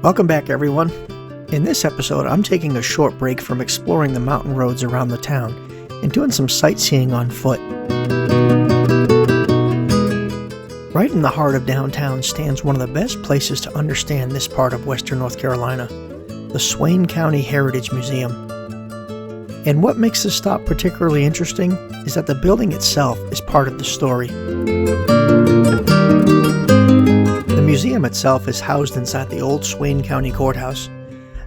Welcome back, everyone. In this episode, I'm taking a short break from exploring the mountain roads around the town and doing some sightseeing on foot. Right in the heart of downtown stands one of the best places to understand this part of western North Carolina, the Swain County Heritage Museum. And what makes this stop particularly interesting is that the building itself is part of the story. The museum itself is housed inside the old Swain County Courthouse,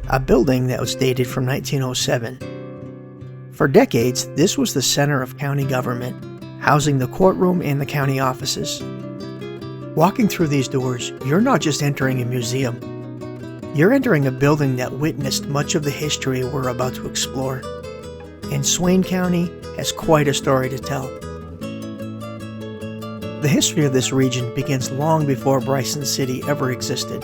a building that was dated from 1907. For decades, this was the center of county government, housing the courtroom and the county offices. Walking through these doors, you're not just entering a museum. You're entering a building that witnessed much of the history we're about to explore. And Swain County has quite a story to tell. The history of this region begins long before Bryson City ever existed.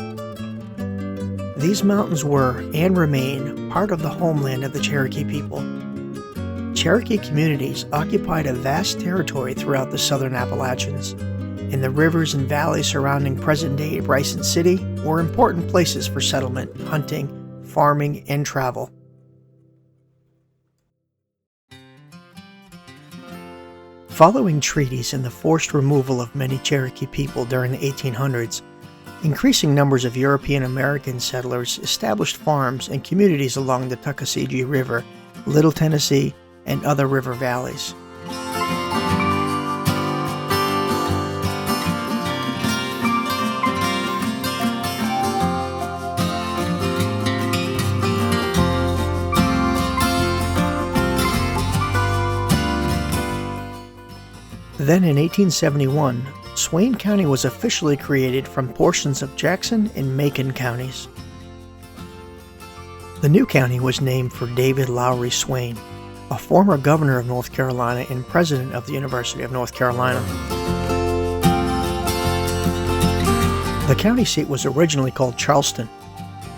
These mountains were, and remain, part of the homeland of the Cherokee people. Cherokee communities occupied a vast territory throughout the southern Appalachians, and the rivers and valleys surrounding present-day Bryson City were important places for settlement, hunting, farming, and travel. Following treaties and the forced removal of many Cherokee people during the 1800s, increasing numbers of European American settlers established farms and communities along the Tuckasegee River, Little Tennessee, and other river valleys. Then in 1871, Swain County was officially created from portions of Jackson and Macon counties. The new county was named for David Lowry Swain, a former governor of North Carolina and president of the University of North Carolina. The county seat was originally called Charleston,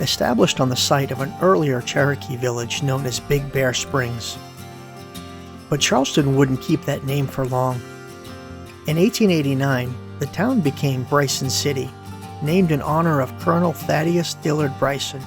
established on the site of an earlier Cherokee village known as Big Bear Springs. But Charleston wouldn't keep that name for long. In 1889, the town became Bryson City, named in honor of Colonel Thaddeus Dillard Bryson.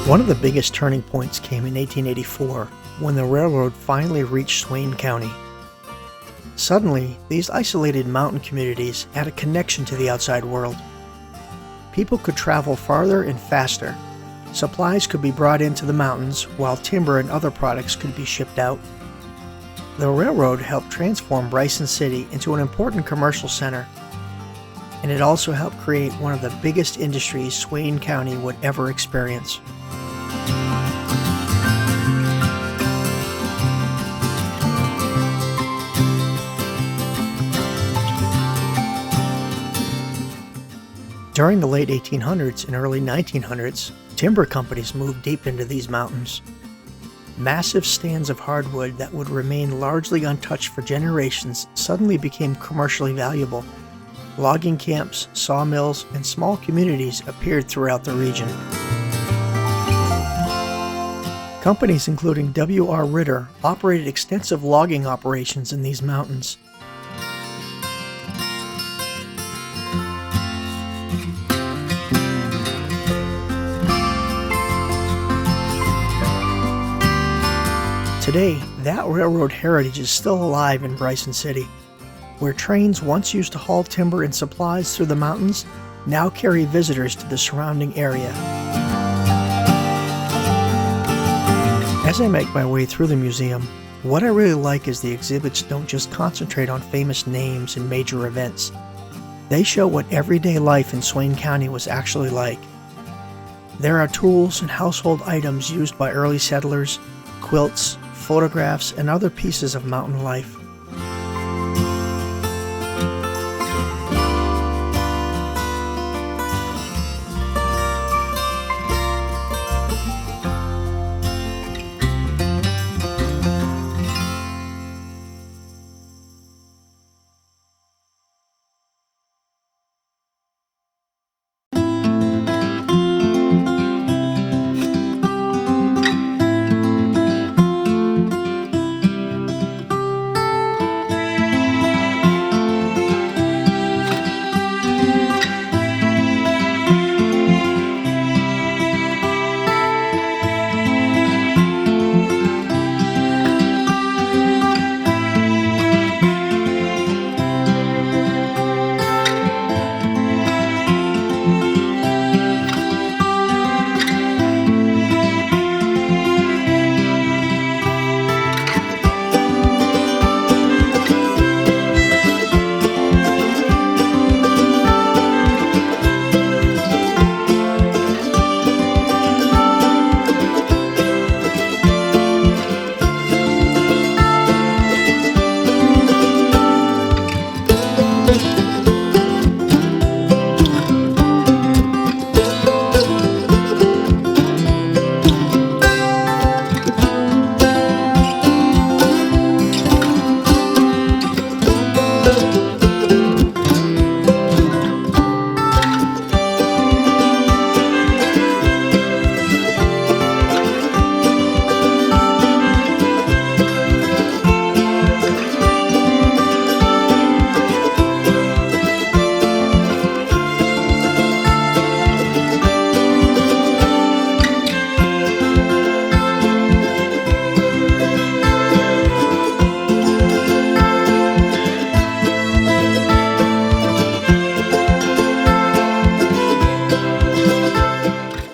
One of the biggest turning points came in 1884, when the railroad finally reached Swain County. Suddenly, these isolated mountain communities had a connection to the outside world. People could travel farther and faster. Supplies could be brought into the mountains, while timber and other products could be shipped out. The railroad helped transform Bryson City into an important commercial center, and it also helped create one of the biggest industries Swain County would ever experience. During the late 1800s and early 1900s, timber companies moved deep into these mountains. Massive stands of hardwood that would remain largely untouched for generations suddenly became commercially valuable. Logging camps, sawmills, and small communities appeared throughout the region. Companies including W.R. Ritter operated extensive logging operations in these mountains. Today, that railroad heritage is still alive in Bryson City, where trains once used to haul timber and supplies through the mountains now carry visitors to the surrounding area. As I make my way through the museum, what I really like is the exhibits don't just concentrate on famous names and major events. They show what everyday life in Swain County was actually like. There are tools and household items used by early settlers, quilts, photographs, and other pieces of mountain life.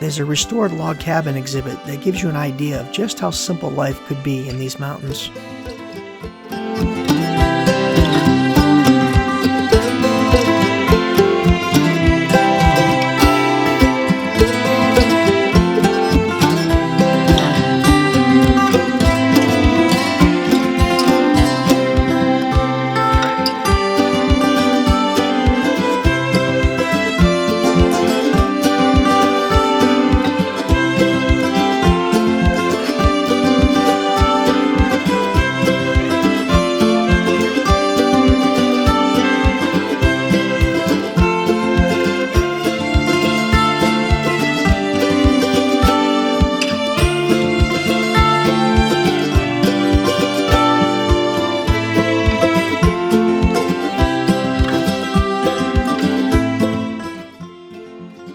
there's a restored log cabin exhibit that gives you an idea of just how simple life could be in these mountains.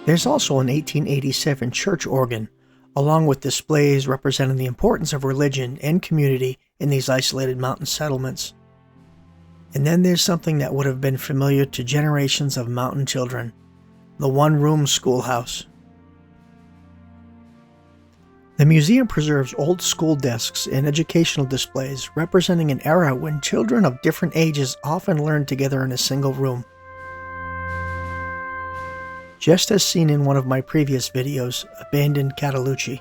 There's also an 1887 church organ, along with displays representing the importance of religion and community in these isolated mountain settlements. And then there's something that would have been familiar to generations of mountain children, the one-room schoolhouse. The museum preserves old school desks and educational displays representing an era when children of different ages often learned together in a single room. Just as seen in one of my previous videos, Abandoned Cataloochee.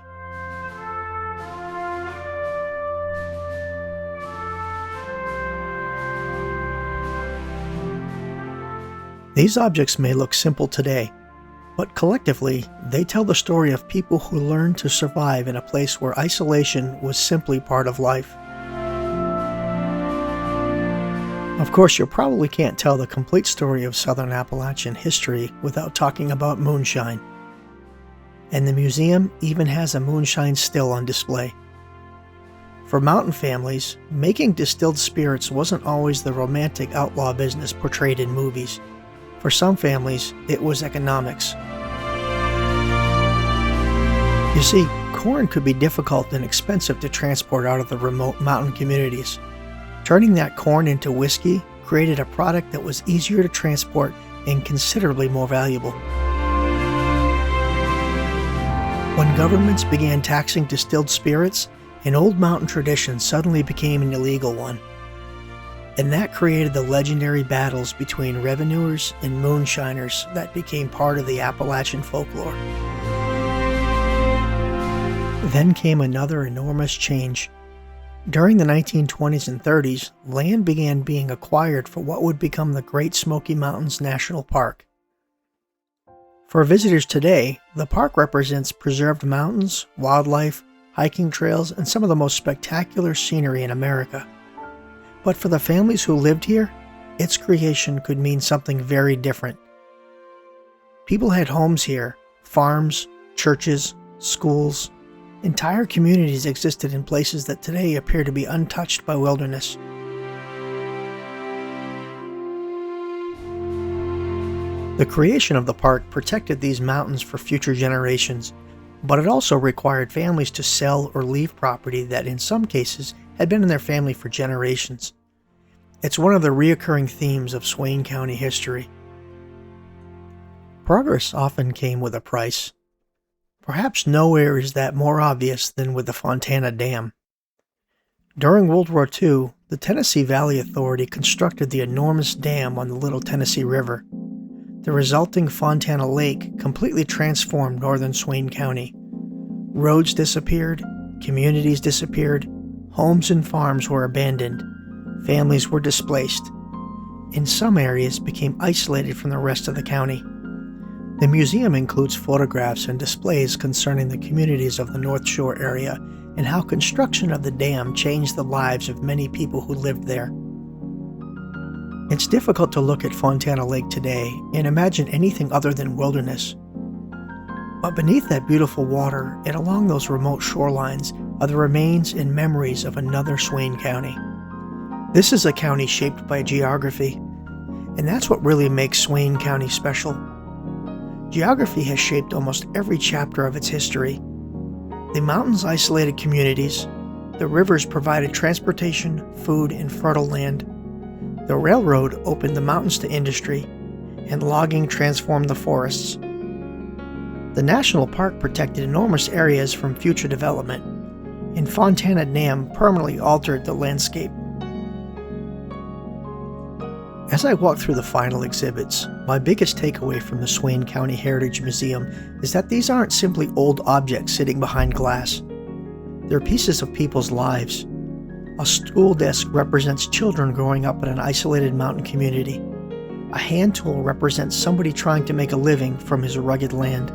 These objects may look simple today, but collectively, they tell the story of people who learned to survive in a place where isolation was simply part of life. Of course, you probably can't tell the complete story of Southern Appalachian history without talking about moonshine. And the museum even has a moonshine still on display. For mountain families, making distilled spirits wasn't always the romantic outlaw business portrayed in movies. For some families, it was economics. You see, corn could be difficult and expensive to transport out of the remote mountain communities. Turning that corn into whiskey created a product that was easier to transport and considerably more valuable. When governments began taxing distilled spirits, an old mountain tradition suddenly became an illegal one. And that created the legendary battles between revenuers and moonshiners that became part of the Appalachian folklore. Then came another enormous change. During the 1920s and 30s, land began being acquired for what would become the Great Smoky Mountains National Park. For visitors today, the park represents preserved mountains, wildlife, hiking trails, and some of the most spectacular scenery in America. But for the families who lived here, its creation could mean something very different. People had homes here, farms, churches, schools. Entire communities existed in places that today appear to be untouched by wilderness. The creation of the park protected these mountains for future generations, but it also required families to sell or leave property that in some cases had been in their family for generations. It's one of the recurring themes of Swain County history. Progress often came with a price. Perhaps nowhere is that more obvious than with the Fontana Dam. During World War II, the Tennessee Valley Authority constructed the enormous dam on the Little Tennessee River. The resulting Fontana Lake completely transformed northern Swain County. Roads disappeared, communities disappeared, homes and farms were abandoned, families were displaced. In some areas became isolated from the rest of the county. The museum includes photographs and displays concerning the communities of the North Shore area and how construction of the dam changed the lives of many people who lived there. It's difficult to look at Fontana Lake today and imagine anything other than wilderness. But beneath that beautiful water and along those remote shorelines are the remains and memories of another Swain County. This is a county shaped by geography, and that's what really makes Swain County special. Geography has shaped almost every chapter of its history. The mountains isolated communities, the rivers provided transportation, food, and fertile land. The railroad opened the mountains to industry, and logging transformed the forests. The national park protected enormous areas from future development, and Fontana Dam permanently altered the landscape. As I walk through the final exhibits, my biggest takeaway from the Swain County Heritage Museum is that these aren't simply old objects sitting behind glass. They're pieces of people's lives. A school desk represents children growing up in an isolated mountain community. A hand tool represents somebody trying to make a living from his rugged land.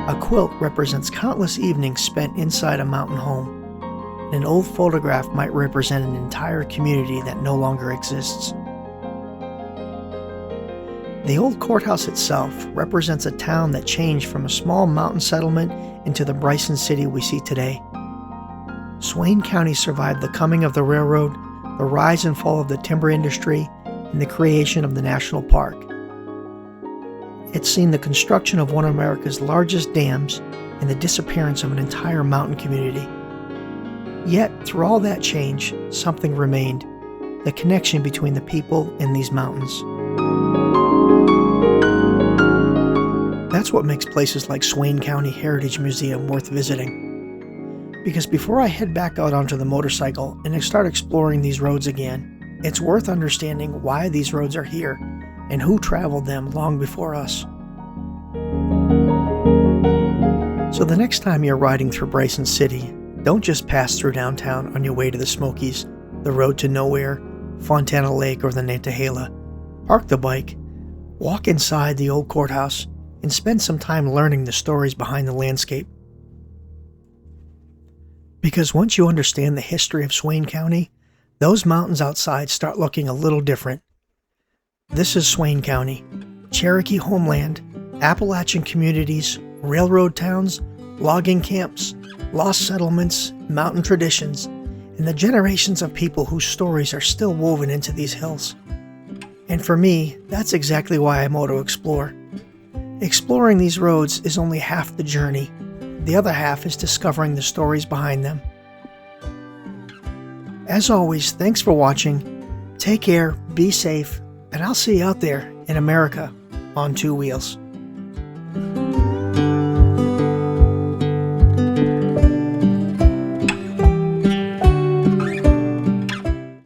A quilt represents countless evenings spent inside a mountain home. An old photograph might represent an entire community that no longer exists. The old courthouse itself represents a town that changed from a small mountain settlement into the Bryson City we see today. Swain County survived the coming of the railroad, the rise and fall of the timber industry, and the creation of the national park. It's seen the construction of one of America's largest dams and the disappearance of an entire mountain community. Yet, through all that change, something remained: the connection between the people in these mountains. That's what makes places like Swain County Heritage Museum worth visiting. Because before I head back out onto the motorcycle and I start exploring these roads again, it's worth understanding why these roads are here and who traveled them long before us. So the next time you're riding through Bryson City, don't just pass through downtown on your way to the Smokies, the road to nowhere, Fontana Lake, or the Nantahala. Park the bike, walk inside the old courthouse, and spend some time learning the stories behind the landscape. Because once you understand the history of Swain County, those mountains outside start looking a little different. This is Swain County, Cherokee homeland, Appalachian communities, railroad towns, logging camps, lost settlements, mountain traditions, and the generations of people whose stories are still woven into these hills. And for me, that's exactly why I Moto explore. Exploring these roads is only half the journey. The other half is discovering the stories behind them. As always, thanks for watching. Take care, be safe, and I'll see you out there in America on two wheels.